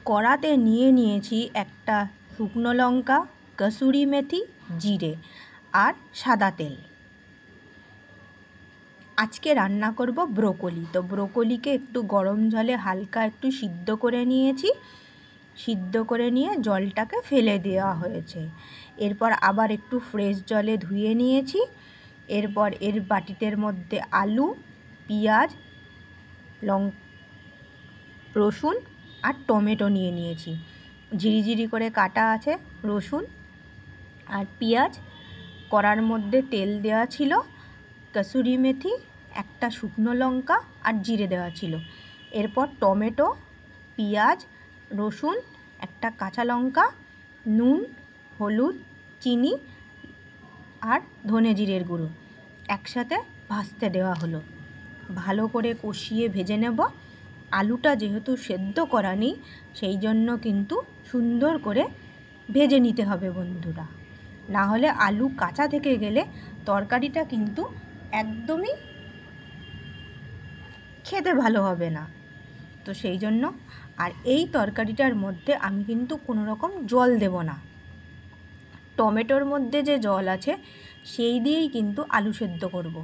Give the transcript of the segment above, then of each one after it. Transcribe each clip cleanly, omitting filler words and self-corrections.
কড়াতে নিয়ে নিয়েছি একটা শুকনো লঙ্কা, কসুরি মেথি, জিরে আর সাদা তেল। আজকে রান্না করব ব্রোকলি। তো ব্রোকলিকে একটু গরম জলে হালকা একটু সিদ্ধ করে নিয়েছি। সিদ্ধ করে নিয়ে জলটাকে ফেলে দেওয়া হয়েছে। এরপর আবার একটু ফ্রেশ জলে ধুয়ে নিয়েছি। এরপর এর বাটিতের মধ্যে আলু, পেঁয়াজ, রসুন আর টমেটো নিয়ে নিয়েছি। ঝিরিঝিরি করে কাটা আছে রসুন আর পেঁয়াজ। কড়ার মধ্যে তেল দেওয়া ছিল, কসুরি মেথি, একটা শুকনো লঙ্কা আর জিরে দেওয়া ছিল। এরপর টমেটো, পেঁয়াজ, রসুন, একটা কাঁচা লঙ্কা, নুন, হলুদ, চিনি আর ধনে জিরের গুঁড়ো একসাথে ভাজতে দেওয়া হলো। ভালো করে কষিয়ে ভেজে নেব। আলুটা যেহেতু সেদ্ধ করা নেই, সেই জন্য কিন্তু সুন্দর করে ভেজে নিতে হবে বন্ধুরা, না হলে আলু কাঁচা থেকে গেলে তরকারিটা কিন্তু একদমই খেতে ভালো হবে না। তো সেই জন্য আর এই তরকারিটার মধ্যে আমি কিন্তু কোনো রকম জল দেব না। টমেটোর মধ্যে যে জল আছে সেই দিয়েই কিন্তু আলু সেদ্ধ করব।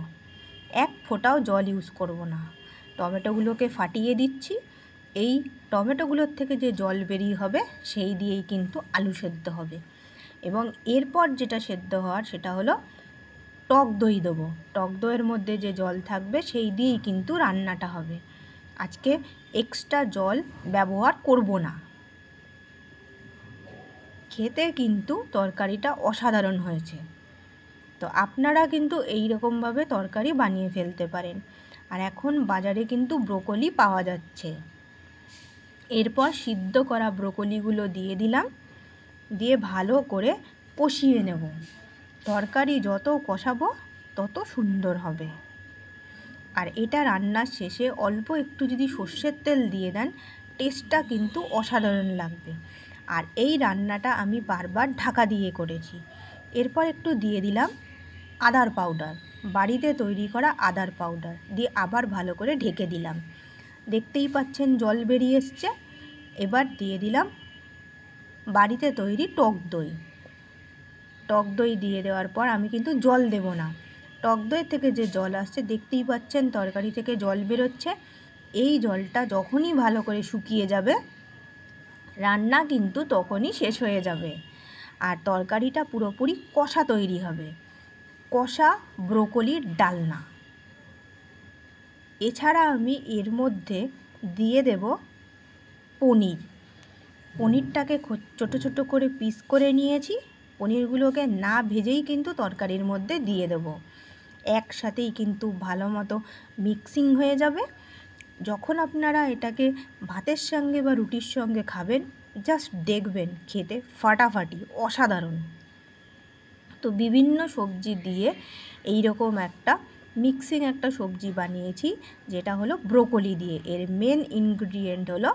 এক ফোঁটাও জল ইউজ করব না। টমেটোগুলোকে ফাটিয়ে দিচ্ছি। এই টমেটোগুলোর থেকে যে জল বেরিয়ে হবে সেই দিয়েই কিন্তু আলু সেদ্ধ হবে। এবং এরপর যেটা সেদ্ধ হওয়ার সেটা হলো টক দই দেবো। টক দইয়ের মধ্যে যে জল থাকবে সেই দিয়েই কিন্তু রান্নাটা হবে। আজকে এক্সট্রা জল ব্যবহার করব না। খেতে কিন্তু তরকারিটা অসাধারণ হয়েছে। তো আপনারা কিন্তু এই রকমভাবে তরকারি বানিয়ে ফেলতে পারেন। আর এখন বাজারে কিন্তু ব্রোকলি পাওয়া যাচ্ছে। এরপর সিদ্ধ করা ব্রোকলিগুলো দিয়ে দিলাম, দিয়ে ভালো করে কষিয়ে নেব। তরকারি যত কষাবো তত সুন্দর হবে। আর এটা রান্নার শেষে অল্প একটু যদি সর্ষের তেল দিয়ে দেন, টেস্টটা কিন্তু অসাধারণ লাগবে। আর এই রান্নাটা আমি বারবার ঢাকা দিয়ে করেছি। এরপর একটু দিয়ে দিলাম আদার পাউডার, বাড়িতে তৈরি করা আদার পাউডার দিয়ে আবার ভালো করে ঢেকে দিলাম। দেখতেই পাচ্ছেন জল বেরিয়ে এসছে। এবার দিয়ে দিলাম বাড়িতে তৈরি টক দই। টক দই দিয়ে দেওয়ার পর আমি কিন্তু জল দেব না। টক দই থেকে যে জল আসছে দেখতেই পাচ্ছেন তরকারি থেকে জল বেরোচ্ছে। এই জলটা যখনই ভালো করে শুকিয়ে যাবে রান্না কিন্তু তখনই শেষ হয়ে যাবে। আর তরকারিটা পুরোপুরি কষা তৈরি হবে, কষা ব্রোকলির ডালনা। এছাড়া আমি এর মধ্যে দিয়ে দেব পনির। পনিরটাকে ছোটো ছোটো করে পিস করে নিয়েছি। পনিরগুলোকে না ভেজেই কিন্তু তরকারির মধ্যে দিয়ে দেব। একসাথেই কিন্তু ভালো মতো মিক্সিং হয়ে যাবে। যখন আপনারা এটাকে ভাতের সঙ্গে বা রুটির সঙ্গে খাবেন, জাস্ট দেখবেন খেতে ফাটাফাটি অসাধারণ। তো বিভিন্ন সবজি দিয়ে এই রকম একটা মিক্সিং একটা সবজি বানিয়েছি, যেটা হলো ব্রোকলি দিয়ে। এর মেন ইনগ্রিডিয়েন্ট হলো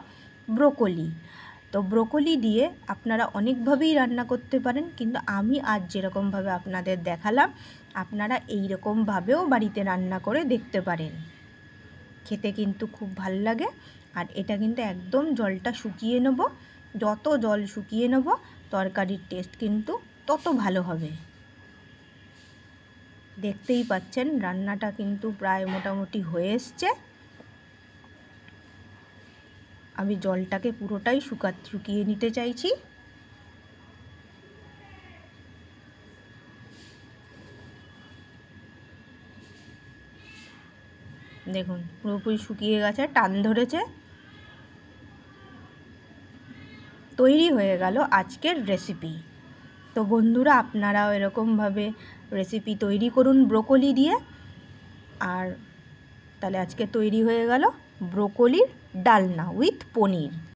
ব্রোকলি। তো ব্রোকলি দিয়ে আপনারা অনেকভাবেই রান্না করতে পারেন, কিন্তু আমি আজ যেরকমভাবে আপনাদের দেখালাম আপনারা এই রকমভাবেও বাড়িতে রান্না করে দেখতে পারেন। খেতে কিন্তু খুব ভাল লাগে। আর এটা কিন্তু একদম জলটা শুকিয়ে নেব। যত জল শুকিয়ে নেব তরকারির টেস্ট কিন্তু তত ভালো হবে। দেখতেই পাচ্ছেন রান্নাটা কিন্তু প্রায় মোটামুটি হয়ে এসছে। আমি জলটাকে পুরোটাই শুকিয়ে নিতে চাইছি। দেখুন পুরোপুরি শুকিয়ে গেছে, টান ধরেছে। তৈরি হয়ে গেল আজকের রেসিপি। তো বন্ধুরা আপনারাও এরকমভাবে রেসিপি তৈরি করুন ব্রোকলি দিয়ে। আর তাহলে আজকে তৈরি হয়ে গেল ব্রোকলির ডালনা উইথ পনির।